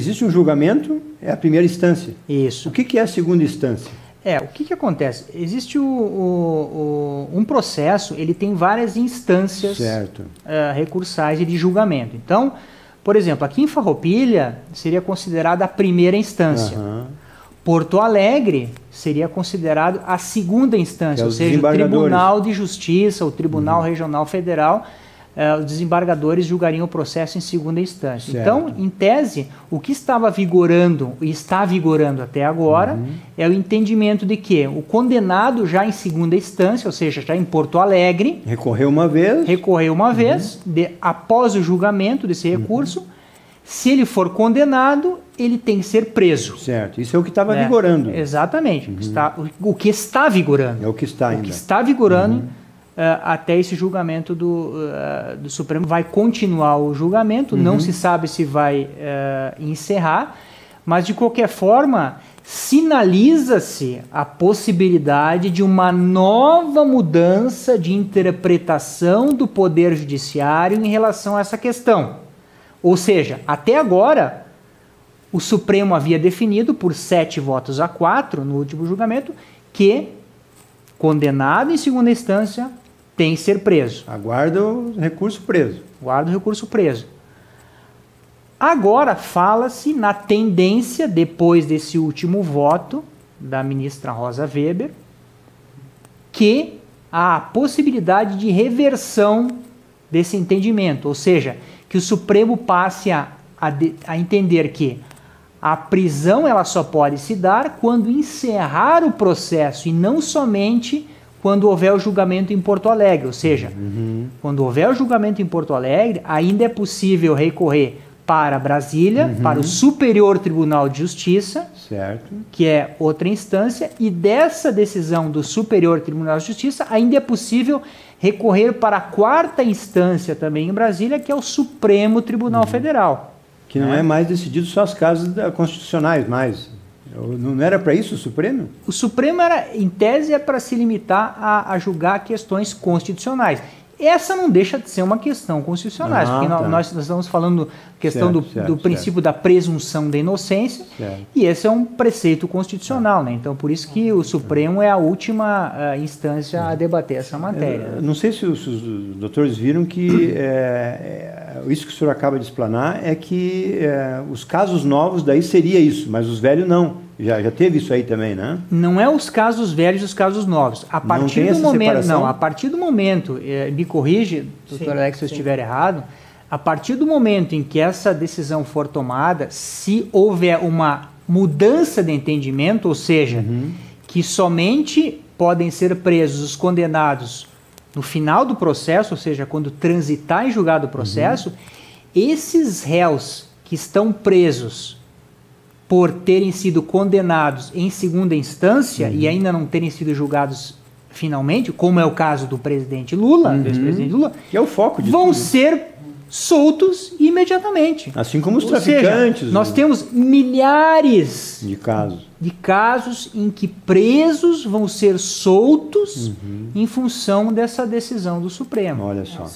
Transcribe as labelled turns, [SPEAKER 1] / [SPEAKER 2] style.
[SPEAKER 1] existe um julgamento, é a primeira instância.
[SPEAKER 2] Isso.
[SPEAKER 1] O que é a segunda instância?
[SPEAKER 2] O que acontece? Existe um processo, ele tem várias instâncias recursais e de julgamento. Então, por exemplo, aqui em Farroupilha seria considerada a primeira instância. Porto Alegre seria considerado a segunda instância, ou seja, o Tribunal de Justiça, o Tribunal Regional Federal, os desembargadores julgariam o processo em segunda instância. Então, em tese, o que estava vigorando e está vigorando até agora é o entendimento de que o condenado já em segunda instância, ou seja, já em Porto Alegre, recorreu uma vez, após o julgamento desse recurso, se ele for condenado, ele tem que ser preso.
[SPEAKER 1] Certo, isso é o que estava vigorando.
[SPEAKER 2] Exatamente, o que está vigorando.
[SPEAKER 1] É o que está ainda.
[SPEAKER 2] O que está vigorando até esse julgamento do Supremo. Vai continuar o julgamento, não se sabe se vai encerrar, mas de qualquer forma, sinaliza-se a possibilidade de uma nova mudança de interpretação do Poder Judiciário em relação a essa questão. Ou seja, até agora, o Supremo havia definido por 7-4 no último julgamento que condenado em segunda instância tem que ser preso.
[SPEAKER 1] Aguarda o recurso preso.
[SPEAKER 2] Aguarda o recurso preso. Agora fala-se na tendência, depois desse último voto da ministra Rosa Weber, que há a possibilidade de reversão desse entendimento, ou seja, que o Supremo passe a entender que a prisão ela só pode se dar quando encerrar o processo e não somente quando houver o julgamento em Porto Alegre. Ou seja, quando houver o julgamento em Porto Alegre, ainda é possível recorrer para Brasília, para o Superior Tribunal de Justiça, que é outra instância, e dessa decisão do Superior Tribunal de Justiça ainda é possível recorrer para a quarta instância também em Brasília, que é o Supremo Tribunal Federal.
[SPEAKER 1] Que não é mais decidido só as causas constitucionais, mais. Não era para isso o Supremo?
[SPEAKER 2] O Supremo, em tese, é para se limitar a julgar questões constitucionais. Essa não deixa de ser uma questão constitucional, porque nós estamos falando questão do princípio da presunção da inocência, e esse é um preceito constitucional, né? Então, por isso que o Supremo é a última instância a debater essa matéria.
[SPEAKER 1] Não sei se os doutores viram que isso que o senhor acaba de explanar é que os casos novos daí seria isso, mas os velhos não. Já teve isso aí também, né?
[SPEAKER 2] Não é os casos velhos e os casos novos. A partir do momento, a partir do momento, me corrige, doutor Alex, se eu estiver errado, a partir do momento em que essa decisão for tomada, se houver uma mudança de entendimento, ou seja, que somente podem ser presos os condenados no final do processo, ou seja, quando transitar em julgado o processo, esses réus que estão presos por terem sido condenados em segunda instância e ainda não terem sido julgados finalmente, como é o caso do presidente Lula, do ex-presidente Lula,
[SPEAKER 1] que é o foco de
[SPEAKER 2] vão
[SPEAKER 1] tudo.
[SPEAKER 2] Ser soltos imediatamente.
[SPEAKER 1] Assim como os
[SPEAKER 2] Ou
[SPEAKER 1] traficantes.
[SPEAKER 2] Seja, nós temos milhares
[SPEAKER 1] de
[SPEAKER 2] casos em que presos vão ser soltos em função dessa decisão do Supremo.
[SPEAKER 1] Olha só.